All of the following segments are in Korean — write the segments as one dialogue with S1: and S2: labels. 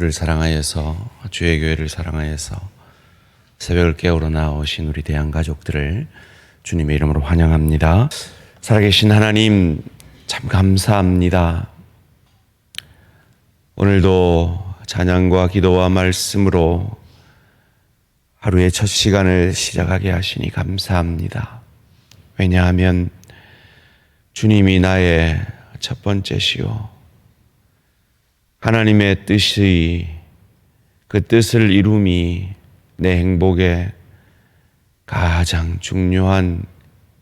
S1: 주를 사랑하여서 주의 교회를 사랑하여서 새벽을 깨우러 나오신 우리 대한 가족들을 주님의 이름으로 환영합니다. 살아계신 하나님 참 감사합니다. 오늘도 찬양과 기도와 말씀으로 하루의 첫 시간을 시작하게 하시니 감사합니다. 왜냐하면 주님이 나의 첫 번째시오. 하나님의 뜻이 그 뜻을 이룸이 내 행복의 가장 중요한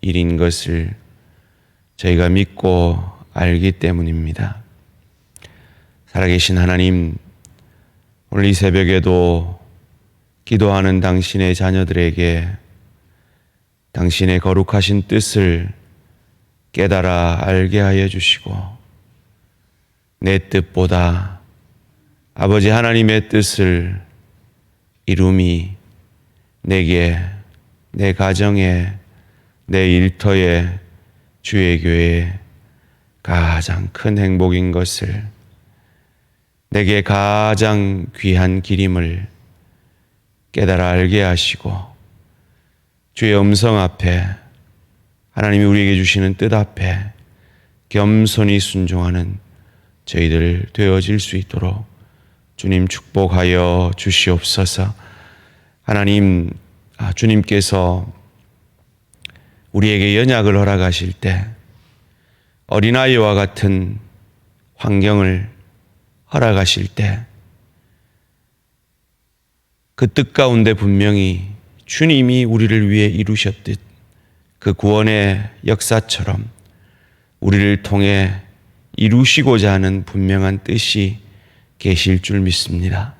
S1: 일인 것을 저희가 믿고 알기 때문입니다. 살아계신 하나님, 오늘 이 새벽에도 기도하는 당신의 자녀들에게 당신의 거룩하신 뜻을 깨달아 알게 하여 주시고 내 뜻보다 아버지 하나님의 뜻을 이룸이 내게, 내 가정에, 내 일터에, 주의 교회에 가장 큰 행복인 것을, 내게 가장 귀한 길임을 깨달아 알게 하시고 주의 음성 앞에, 하나님이 우리에게 주시는 뜻 앞에 겸손히 순종하는 저희들 되어질 수 있도록 주님 축복하여 주시옵소서. 하나님, 주님께서 우리에게 연약을 허락하실 때 어린아이와 같은 환경을 허락하실 때 그 뜻 가운데 분명히 주님이 우리를 위해 이루셨듯 그 구원의 역사처럼 우리를 통해 이루시고자 하는 분명한 뜻이 계실 줄 믿습니다.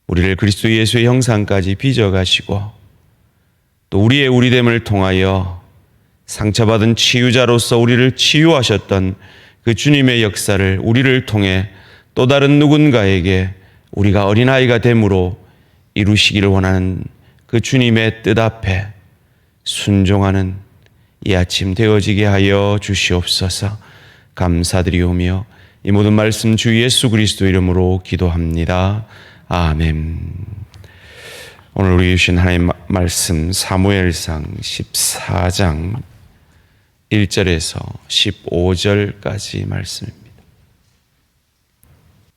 S1: 우리를 그리스도 예수의 형상까지 빚어가시고 또 우리의 우리됨을 통하여 상처받은 치유자로서 우리를 치유하셨던 그 주님의 역사를 우리를 통해 또 다른 누군가에게 우리가 어린아이가 됨으로 이루시기를 원하는 그 주님의 뜻 앞에 순종하는 이 아침 되어지게 하여 주시옵소서. 감사드리오며 이 모든 말씀 주 예수 그리스도 이름으로 기도합니다. 아멘. 오늘 우리 주신 하나님 말씀 사무엘상 14장 1절에서 15절까지 말씀입니다.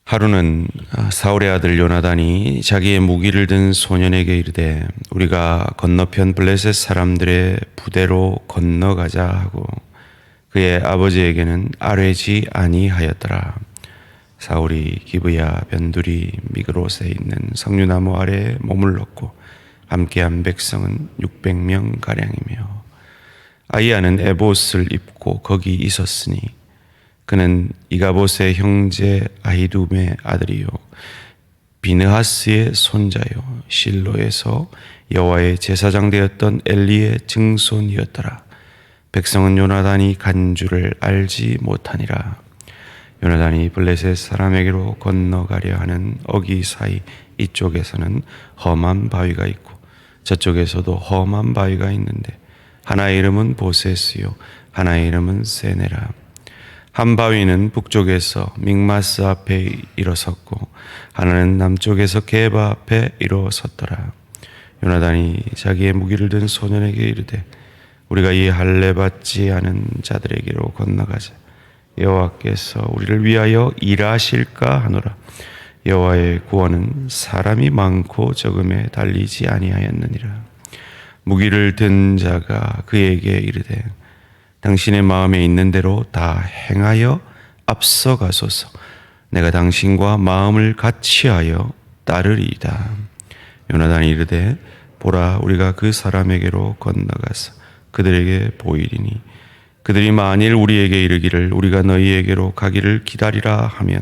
S1: 하루는 사울의 아들 요나단이 자기의 무기를 든 소년에게 이르되 우리가 건너편 블레셋 사람들의 부대로 건너가자 하고 그의 아버지에게는 아뢰지 아니하였더라. 사울이 기브야 변두리 미그롯에 있는 석류나무 아래에 머물렀고 함께한 백성은 600명 가량이며 아이야는 에봇을 입고 거기 있었으니 그는 이가봇의 형제 아히둠의 아들이요 비느하스의 손자요 실로에서 여호와의 제사장 되었던 엘리의 증손이었더라. 백성은 요나단이 간 줄을 알지 못하니라. 요나단이 블레셋 사람에게로 건너가려 하는 어기 사이 이쪽에서는 험한 바위가 있고 저쪽에서도 험한 바위가 있는데 하나의 이름은 보셋이요 하나의 이름은 세네라. 한 바위는 북쪽에서 믹마스 앞에 일어섰고 하나는 남쪽에서 게바 앞에 일어섰더라. 요나단이 자기의 무기를 든 소년에게 이르되 우리가 이 할례 받지 않은 자들에게로 건너가자. 여호와께서 우리를 위하여 일하실까 하노라. 여호와의 구원은 사람이 많고 적음에 달리지 아니하였느니라. 무기를 든 자가 그에게 이르되 당신의 마음에 있는 대로 다 행하여 앞서가소서. 내가 당신과 마음을 같이하여 따르리이다. 요나단이 이르되 보라 우리가 그 사람에게로 건너가서 그들에게 보이리니 그들이 만일 우리에게 이르기를 우리가 너희에게로 가기를 기다리라 하면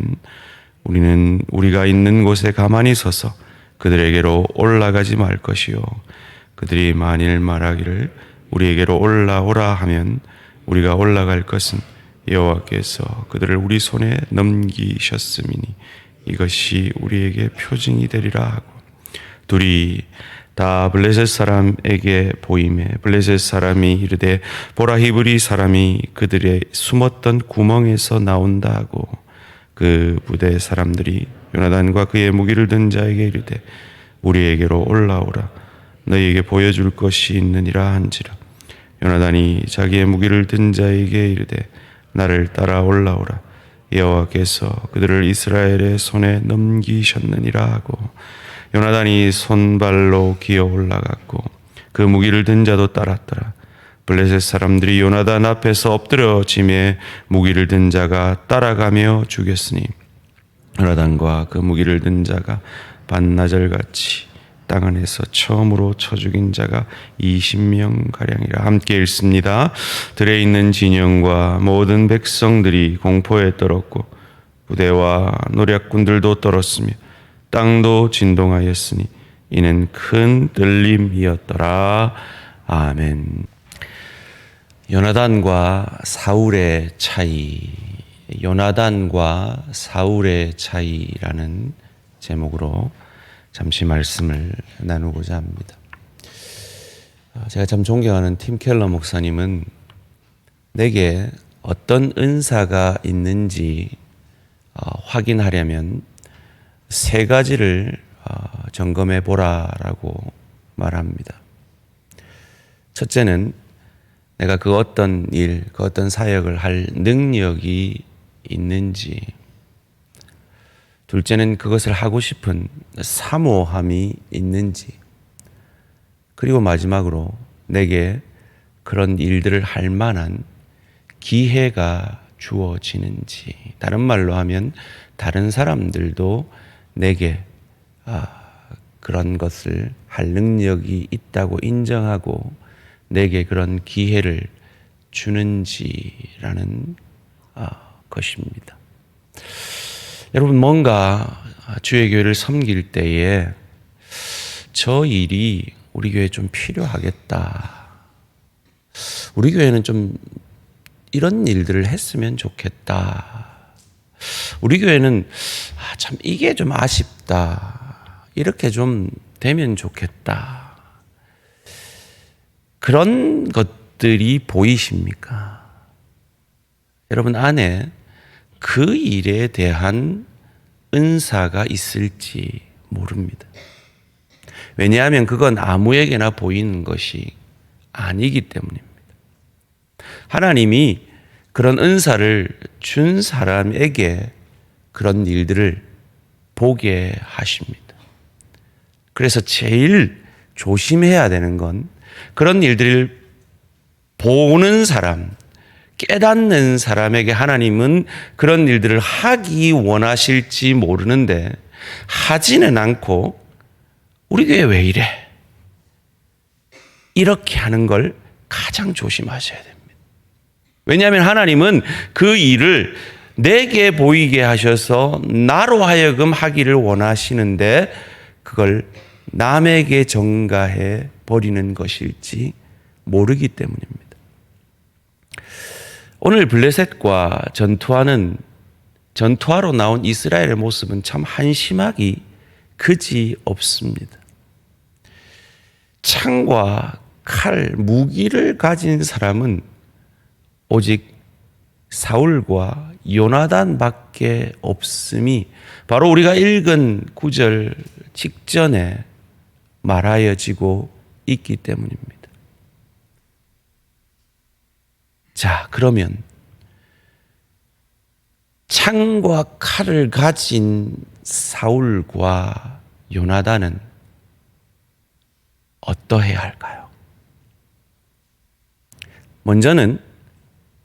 S1: 우리는 우리가 있는 곳에 가만히 서서 그들에게로 올라가지 말 것이요 그들이 만일 말하기를 우리에게로 올라오라 하면 우리가 올라갈 것은 여호와께서 그들을 우리 손에 넘기셨음이니 이것이 우리에게 표징이 되리라 하고 둘이 다 블레셋 사람에게 보이매 블레셋 사람이 이르되 보라 히브리 사람이 그들의 숨었던 구멍에서 나온다 하고 그 부대 사람들이 요나단과 그의 무기를 든 자에게 이르되 우리에게로 올라오라. 너희에게 보여줄 것이 있느니라 한지라. 요나단이 자기의 무기를 든 자에게 이르되 나를 따라 올라오라. 여호와께서 그들을 이스라엘의 손에 넘기셨느니라 하고 요나단이 손발로 기어 올라갔고 그 무기를 든 자도 따랐더라. 블레셋 사람들이 요나단 앞에서 엎드려짐에 무기를 든 자가 따라가며 죽였으니 요나단과 그 무기를 든 자가 반나절같이 땅 안에서 처음으로 쳐 죽인 자가 20명 가량이라. 함께 읽습니다. 들에 있는 진영과 모든 백성들이 공포에 떨었고 부대와 노략군들도 떨었으며 땅도 진동하였으니 이는 큰 떨림이었더라. 아멘. 요나단과 사울의 차이, 요나단과 사울의 차이라는 제목으로 잠시 말씀을 나누고자 합니다. 제가 참 존경하는 팀 켈러 목사님은 내게 어떤 은사가 있는지 확인하려면 세 가지를 점검해 보라라고 말합니다. 첫째는 내가 그 어떤 일, 그 어떤 사역을 할 능력이 있는지, 둘째는 그것을 하고 싶은 사모함이 있는지, 그리고 마지막으로 내게 그런 일들을 할 만한 기회가 주어지는지, 다른 말로 하면 다른 사람들도 내게 그런 것을 할 능력이 있다고 인정하고 내게 그런 기회를 주는지라는 것입니다. 여러분, 뭔가 주의 교회를 섬길 때에 저 일이 우리 교회에 좀 필요하겠다. 우리 교회는 좀 이런 일들을 했으면 좋겠다. 우리 교회는 참 이게 좀 아쉽다. 이렇게 좀 되면 좋겠다. 그런 것들이 보이십니까? 여러분 안에 그 일에 대한 은사가 있을지 모릅니다. 왜냐하면 그건 아무에게나 보이는 것이 아니기 때문입니다. 하나님이 그런 은사를 준 사람에게 그런 일들을 보게 하십니다. 그래서 제일 조심해야 되는 건 그런 일들을 보는 사람, 깨닫는 사람에게 하나님은 그런 일들을 하기 원하실지 모르는데 하지는 않고 우리 교회 왜 이래? 이렇게 하는 걸 가장 조심하셔야 됩니다. 왜냐하면 하나님은 그 일을 내게 보이게 하셔서 나로 하여금 하기를 원하시는데 그걸 남에게 전가해 버리는 것일지 모르기 때문입니다. 오늘 블레셋과 전투하러 나온 이스라엘의 모습은 참 한심하기 그지 없습니다. 창과 칼, 무기를 가진 사람은 오직 사울과 요나단밖에 없음이 바로 우리가 읽은 9절 직전에 말하여지고 있기 때문입니다. 자, 그러면 창과 칼을 가진 사울과 요나단은 어떠해야 할까요? 먼저는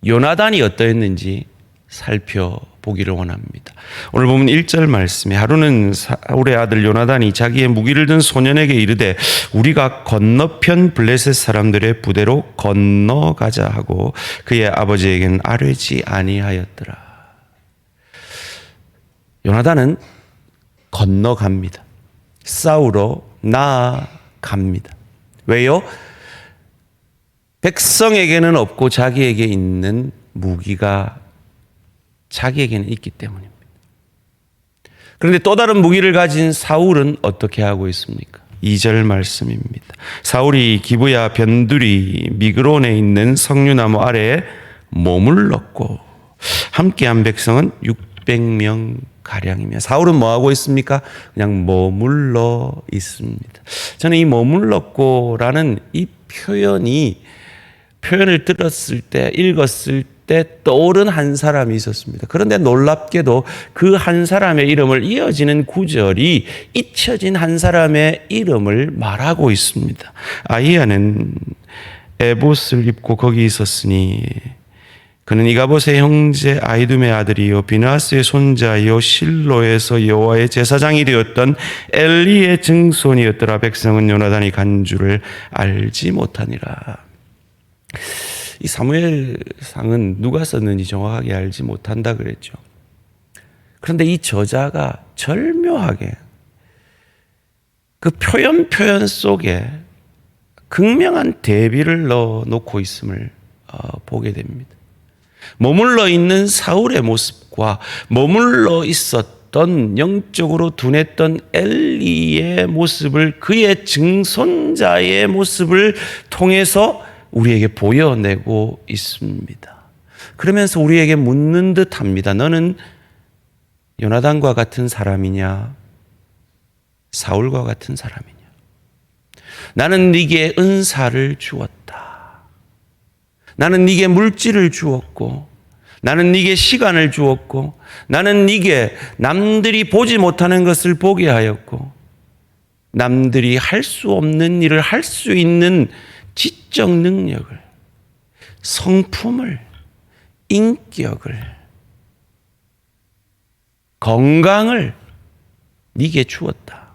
S1: 요나단이 어떠했는지 살펴보기를 원합니다. 오늘 보면 1절 말씀에 하루는 사울의 아들 요나단이 자기의 무기를 든 소년에게 이르되 우리가 건너편 블레셋 사람들의 부대로 건너가자 하고 그의 아버지에게는 아뢰지 아니하였더라. 요나단은 건너갑니다. 싸우러 나아갑니다. 왜요? 백성에게는 없고 자기에게 있는 무기가 자기에게는 있기 때문입니다. 그런데 또 다른 무기를 가진 사울은 어떻게 하고 있습니까? 2절 말씀입니다. 사울이 기브야 변두리 미그론에 있는 석류나무 아래에 머물렀고 함께한 백성은 600명 가량이며 사울은 뭐하고 있습니까? 그냥 머물러 있습니다. 저는 이 머물렀고라는 이 표현을 들었을 때, 읽었을 때 떠오른 한 사람이 있었습니다. 그런데 놀랍게도 그 한 사람의 이름을 이어지는 구절이 잊혀진 한 사람의 이름을 말하고 있습니다. 아히야는 에봇을 입고 거기 있었으니 그는 이가봇의 형제 아히둠의 아들이요 비나스의 손자요 실로에서 여호와의 제사장이 되었던 엘리의 증손이었더라. 백성은 요나단이 줄을 알지 못하니라. 이 사무엘상은 누가 썼는지 정확하게 알지 못한다 그랬죠. 그런데 이 저자가 절묘하게 그 표현 속에 극명한 대비를 넣어놓고 있음을 보게 됩니다. 머물러 있는 사울의 모습과 머물러 있었던 영적으로 둔했던 엘리의 모습을, 그의 증손자의 모습을 통해서 우리에게 보여내고 있습니다. 그러면서 우리에게 묻는 듯 합니다. 너는 요나단과 같은 사람이냐? 사울과 같은 사람이냐? 나는 네게 은사를 주었다. 나는 네게 물질을 주었고, 나는 네게 시간을 주었고, 나는 네게 남들이 보지 못하는 것을 보게 하였고, 남들이 할 수 없는 일을 할 수 있는 지적 능력을, 성품을, 인격을, 건강을 네게 주었다.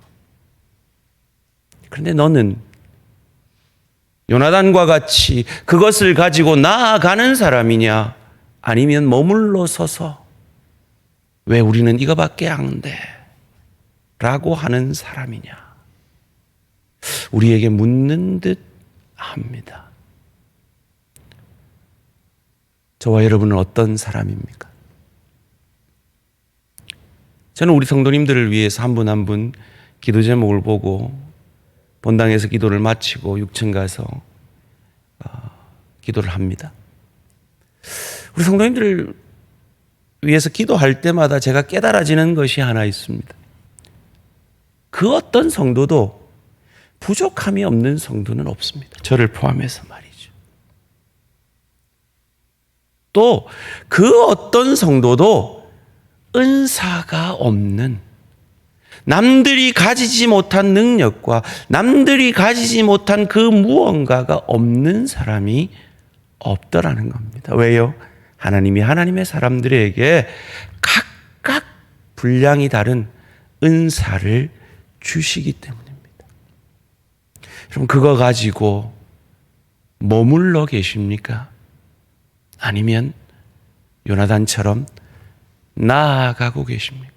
S1: 그런데 너는 요나단과 같이 그것을 가지고 나아가는 사람이냐? 아니면 머물러 서서 왜 우리는 이거밖에 안 돼? 라고 하는 사람이냐? 우리에게 묻는 듯 합니다. 저와 여러분은 어떤 사람입니까? 저는 우리 성도님들을 위해서 한 분 한 분 기도 제목을 보고 본당에서 기도를 마치고 6층 가서 기도를 합니다. 우리 성도님들을 위해서 기도할 때마다 제가 깨달아지는 것이 하나 있습니다. 그 어떤 성도도 부족함이 없는 성도는 없습니다. 저를 포함해서 말이죠. 또 그 어떤 성도도 은사가 없는, 남들이 가지지 못한 능력과 남들이 가지지 못한 그 무언가가 없는 사람이 없더라는 겁니다. 왜요? 하나님이 하나님의 사람들에게 각각 분량이 다른 은사를 주시기 때문입니다. 여러분, 그거 가지고 머물러 계십니까? 아니면 요나단처럼 나아가고 계십니까?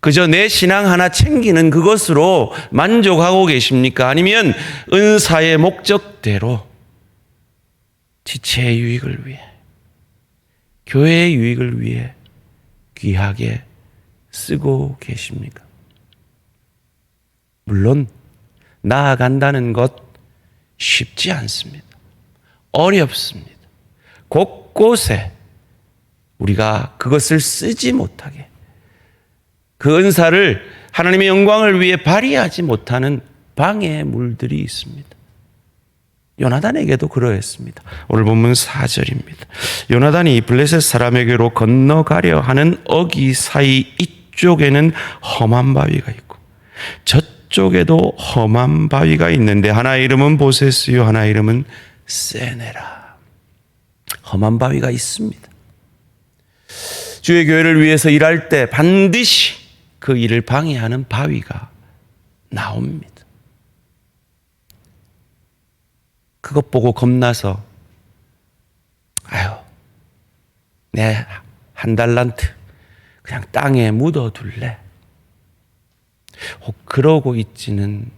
S1: 그저 내 신앙 하나 챙기는 그것으로 만족하고 계십니까? 아니면 은사의 목적대로 지체의 유익을 위해, 교회의 유익을 위해 귀하게 쓰고 계십니까? 물론 나아간다는 것 쉽지 않습니다. 어렵습니다. 곳곳에 우리가 그것을 쓰지 못하게, 그 은사를 하나님의 영광을 위해 발휘하지 못하는 방해물들이 있습니다. 요나단에게도 그러했습니다. 오늘 본문 4절입니다. 요나단이 블레셋 사람에게로 건너가려 하는 어기 사이 이쪽에는 험한 바위가 있고 저쪽에도 험한 바위가 있는데 하나의 이름은 보세스요 하나의 이름은 세네라. 험한 바위가 있습니다. 주의 교회를 위해서 일할 때 반드시 그 일을 방해하는 바위가 나옵니다. 그것 보고 겁나서 내 한 달란트 그냥 땅에 묻어둘래. 혹 그러고 있지는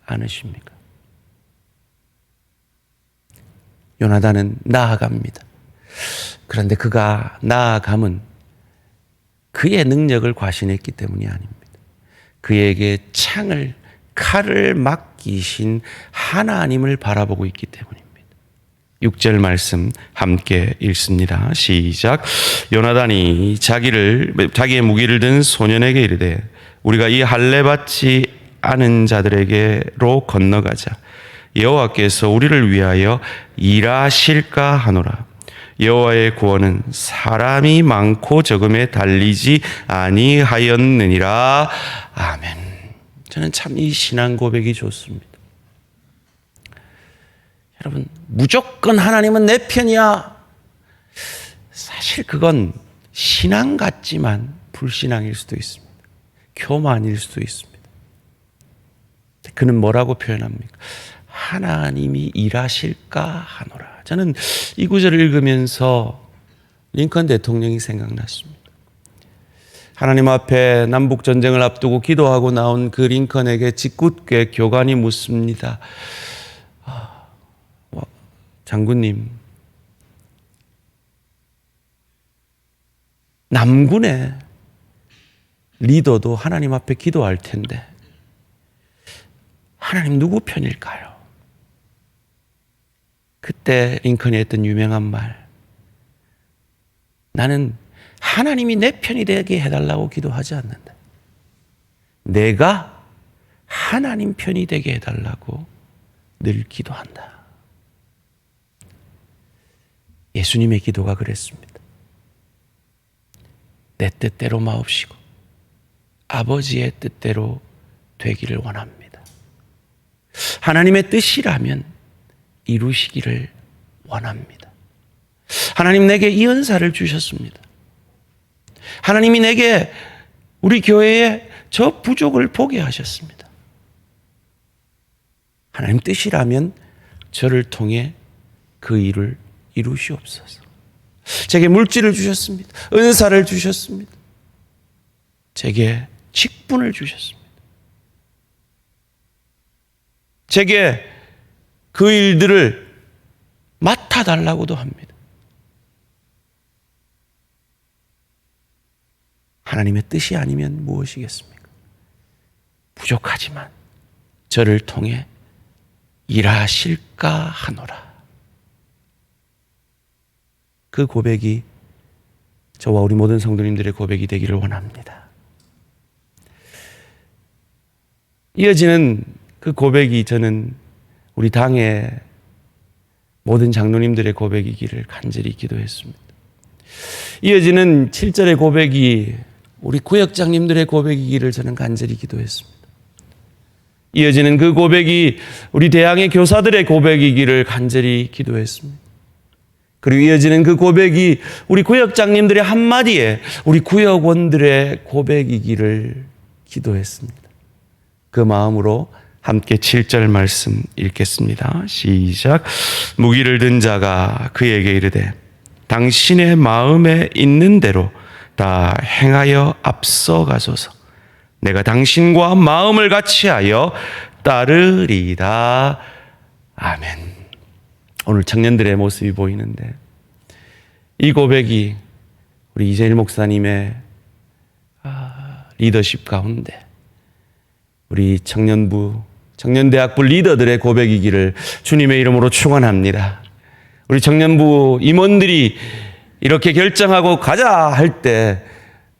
S1: 않으십니까? 요나단은 나아갑니다. 그런데 그가 나아감은 그의 능력을 과신했기 때문이 아닙니다. 그에게 칼을 맡기신 하나님을 바라보고 있기 때문입니다. 6절 말씀 함께 읽습니다. 시작. 요나단이 자기의 무기를 든 소년에게 이르되 우리가 이 할례 받지 않은 자들에게로 건너가자. 여호와께서 우리를 위하여 일하실까 하노라. 여호와의 구원은 사람이 많고 적음에 달리지 아니하였느니라. 아멘. 저는 참 이 신앙 고백이 좋습니다. 여러분, 무조건 하나님은 내 편이야. 사실 그건 신앙 같지만 불신앙일 수도 있습니다. 교만일 수도 있습니다. 그는 뭐라고 표현합니까? 하나님이 일하실까 하노라. 저는 이 구절을 읽으면서 링컨 대통령이 생각났습니다. 하나님 앞에 남북전쟁을 앞두고 기도하고 나온 그 링컨에게 짓궂게 교관이 묻습니다. 장군님, 남군의 리더도 하나님 앞에 기도할 텐데 하나님 누구 편일까요? 그때 링컨이 했던 유명한 말, 나는 하나님이 내 편이 되게 해달라고 기도하지 않는다. 내가 하나님 편이 되게 해달라고 늘 기도한다. 예수님의 기도가 그랬습니다. 내 뜻대로 마옵시고 아버지의 뜻대로 되기를 원합니다. 하나님의 뜻이라면 이루시기를 원합니다. 하나님 내게 이 은사를 주셨습니다. 하나님이 내게 우리 교회에 저 부족을 보게 하셨습니다. 하나님 뜻이라면 저를 통해 그 일을 이루시옵소서. 제게 물질을 주셨습니다. 은사를 주셨습니다. 제게 직분을 주셨습니다. 제게 그 일들을 맡아달라고도 합니다. 하나님의 뜻이 아니면 무엇이겠습니까? 부족하지만 저를 통해 일하실까 하노라. 그 고백이 저와 우리 모든 성도님들의 고백이 되기를 원합니다. 이어지는 그 고백이 저는 우리 당의 모든 장로님들의 고백이기를 간절히 기도했습니다. 이어지는 7절의 고백이 우리 구역장님들의 고백이기를 저는 간절히 기도했습니다. 이어지는 그 고백이 우리 대항의 교사들의 고백이기를 간절히 기도했습니다. 그리고 이어지는 그 고백이 우리 구역장님들의 한마디에 우리 구역원들의 고백이기를 기도했습니다. 그 마음으로 함께 7절 말씀 읽겠습니다. 시작. 무기를 든 자가 그에게 이르되 당신의 마음에 있는 대로 다 행하여 앞서가소서. 내가 당신과 마음을 같이하여 따르리이다. 아멘. 오늘 청년들의 모습이 보이는데 이 고백이 우리 이재일 목사님의 리더십 가운데 우리 청년대학부 리더들의 고백이기를 주님의 이름으로 축원합니다. 우리 청년부 임원들이 이렇게 결정하고 가자 할 때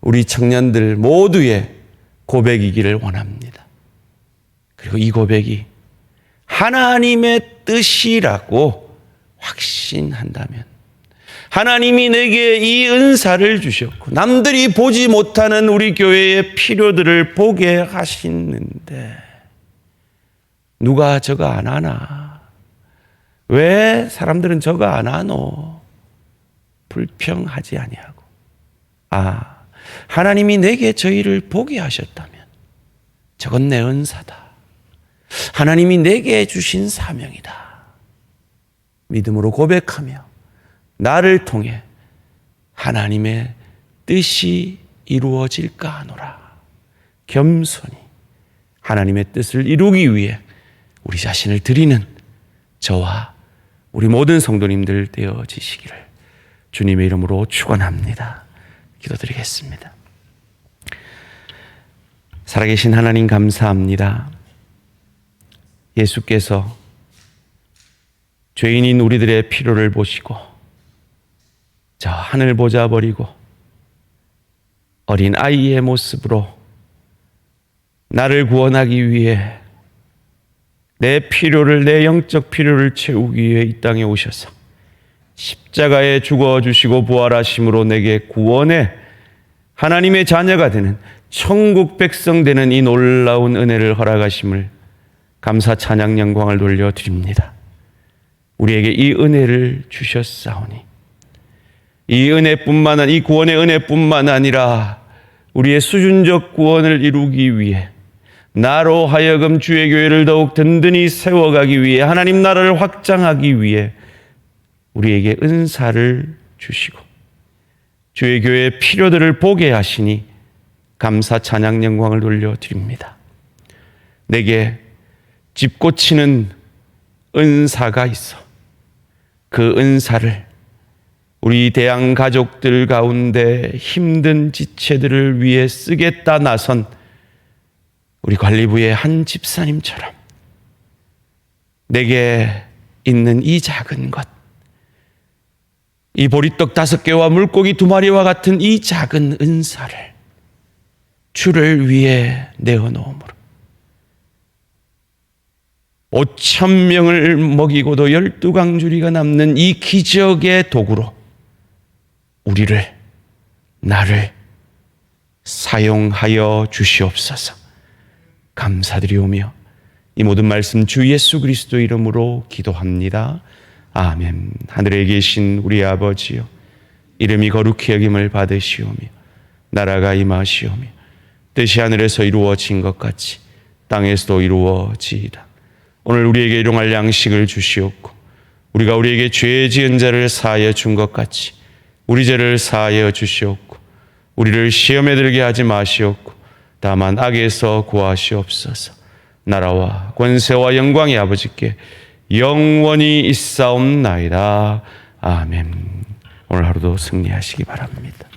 S1: 우리 청년들 모두의 고백이기를 원합니다. 그리고 이 고백이 하나님의 뜻이라고 확신한다면 하나님이 내게 이 은사를 주셨고 남들이 보지 못하는 우리 교회의 필요들을 보게 하시는데 누가 저거 안 하나? 왜 사람들은 저거 안 하노? 불평하지 아니하고 하나님이 내게 저 일을 보게 하셨다면 저건 내 은사다. 하나님이 내게 주신 사명이다. 믿음으로 고백하며 나를 통해 하나님의 뜻이 이루어질까 하노라. 겸손히 하나님의 뜻을 이루기 위해 우리 자신을 드리는 저와 우리 모든 성도님들 되어지시기를 주님의 이름으로 축원합니다. 기도드리겠습니다. 살아계신 하나님 감사합니다. 예수께서 죄인인 우리들의 필요를 보시고 저 하늘 보자 버리고 어린 아이의 모습으로 나를 구원하기 위해 내 필요를, 내 영적 필요를 채우기 위해 이 땅에 오셔서 십자가에 죽어주시고 부활하심으로 내게 구원의 하나님의 자녀가 되는 천국 백성 되는 이 놀라운 은혜를 허락하심을 감사 찬양 영광을 돌려드립니다. 우리에게 이 은혜를 주셨사오니 이 은혜뿐만 아니라, 이 구원의 은혜뿐만 아니라 우리의 수준적 구원을 이루기 위해 나로 하여금 주의 교회를 더욱 든든히 세워가기 위해 하나님 나라를 확장하기 위해 우리에게 은사를 주시고 주의 교회의 필요들을 보게 하시니 감사 찬양 영광을 돌려드립니다. 내게 집 고치는 은사가 있어 그 은사를 우리 대양 가족들 가운데 힘든 지체들을 위해 쓰겠다 나선 우리 관리부의 한 집사님처럼 내게 있는 이 작은 것, 이 보리떡 5개와 물고기 2마리와 같은 이 작은 은사를 주를 위해 내어놓음으로 5,000명을 먹이고도 12강주리가 남는 이 기적의 도구로 우리를, 나를 사용하여 주시옵소서. 감사드리오며 이 모든 말씀 주 예수 그리스도 이름으로 기도합니다. 아멘. 하늘에 계신 우리 아버지여, 이름이 거룩히 여김을 받으시오며 나라가 임하시오며 뜻이 하늘에서 이루어진 것 같이 땅에서도 이루어지이다. 오늘 우리에게 일용할 양식을 주시옵고 우리가 우리에게 죄 지은 자를 사하여 준 것 같이 우리 죄를 사하여 주시옵고 우리를 시험에 들게 하지 마시옵고 다만 악에서 구하시옵소서. 나라와 권세와 영광이 아버지께 영원히 있사옵나이다. 아멘. 오늘 하루도 승리하시기 바랍니다.